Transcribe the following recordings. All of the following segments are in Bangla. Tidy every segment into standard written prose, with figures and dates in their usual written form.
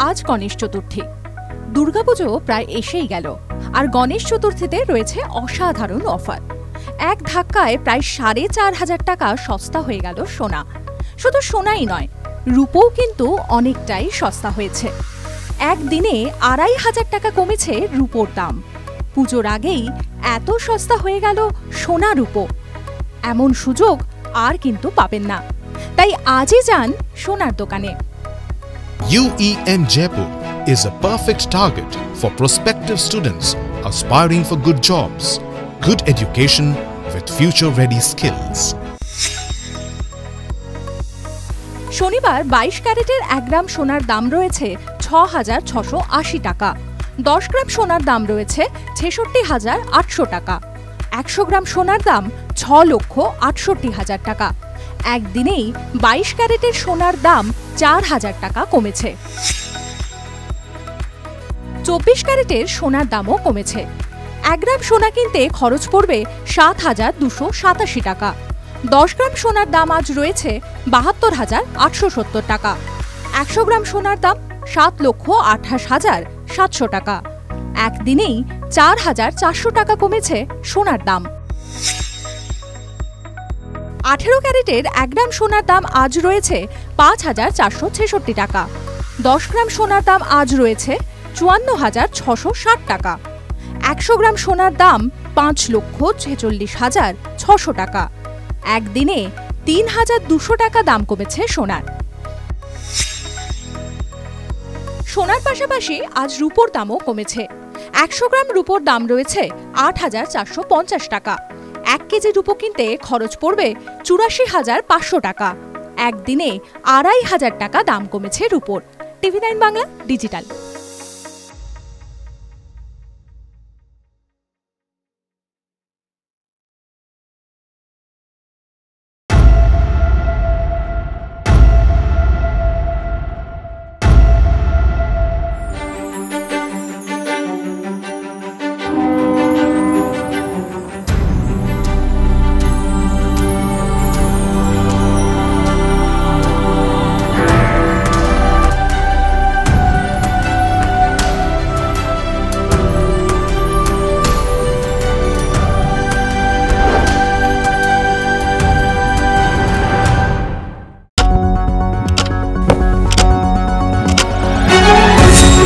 আজ গণেশ চতুর্থী। দুর্গাপুজো প্রায় এসেই গেল, আর গণেশ চতুর্থীতে রয়েছে অসাধারণ অফার। এক ধাক্কায় প্রায় ৪,৫০০ টাকা সস্তা হয়ে গেল সোনা। শুধু সোনাই নয়, রূপোও কিন্তু অনেকটাই সস্তা হয়েছে। একদিনে ২,৫০০ টাকা কমেছে রূপোর দাম। পুজোর আগেই এত সস্তা হয়ে গেল সোনা রূপো। এমন সুযোগ আর কিন্তু পাবেন না, তাই আজই যান সোনার দোকানে। UEM Jaipur is a perfect target for prospective students aspiring for good jobs, good education with future-ready skills. শনিবার ২২ ক্যারেটের ১ গ্রাম সোনার দাম রয়েছে ৬,৬৮০ টাকা। ১০ গ্রাম সোনার দাম রয়েছে ৬৬,৮০০ টাকা। ১০০ গ্রাম সোনার দাম ৬,৬৮,০০০ টাকা। একদিনেই ২২ ক্যারেটের সোনার দাম ৪,০০০ টাকা কমেছে। ২৪ ক্যারেটের সোনার দামও কমেছে। ১ গ্রাম সোনা কিনতে খরচ পড়বে ৭,২৮৭ টাকা। ১০ গ্রাম সোনার দাম আজ রয়েছে ৭২,৮৭০ টাকা। ১০০ গ্রাম সোনার দাম ৭,২৮,৭০০ টাকা। একদিনেই ৪,৪০০ টাকা কমেছে সোনার দাম। ১৮ ক্যারেটের ১ গ্রাম সোনার দাম আজ রয়েছে ৫,৪৬৬ টাকা। ১০ গ্রাম সোনার দাম আজ রয়েছে ৫৪,৬৬০ টাকা। ১০০ গ্রাম সোনার দাম ৫,৪৬,৬০০ টাকা। একদিনে ৩,২০০ টাকা দাম কমেছে সোনার। সোনার পাশাপাশি আজ রূপোর দামও কমেছে। ১০০ গ্রাম রূপোর দাম রয়েছে ৮,৪৫০ টাকা। ১ কেজি রূপো কিনতে খরচ পড়বে ৮৪,৫০০ টাকা। একদিনে ২,৫০০ টাকা দাম কমেছে রূপোর। TV9 Bangla digital.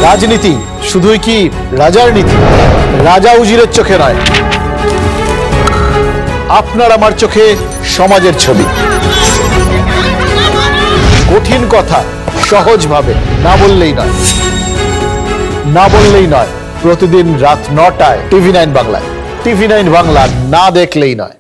রাজনীতি শুধুই কি রাজার নীতি? রাজা উজিরের চোখে নয়, আপনার আমার চোখে সমাজের ছবি। কঠিন কথা সহজভাবে না বললেই নয়। প্রতিদিন রাত ৯টায় TV9 বাংলায়। TV9 বাংলা না দেখলেই নয়।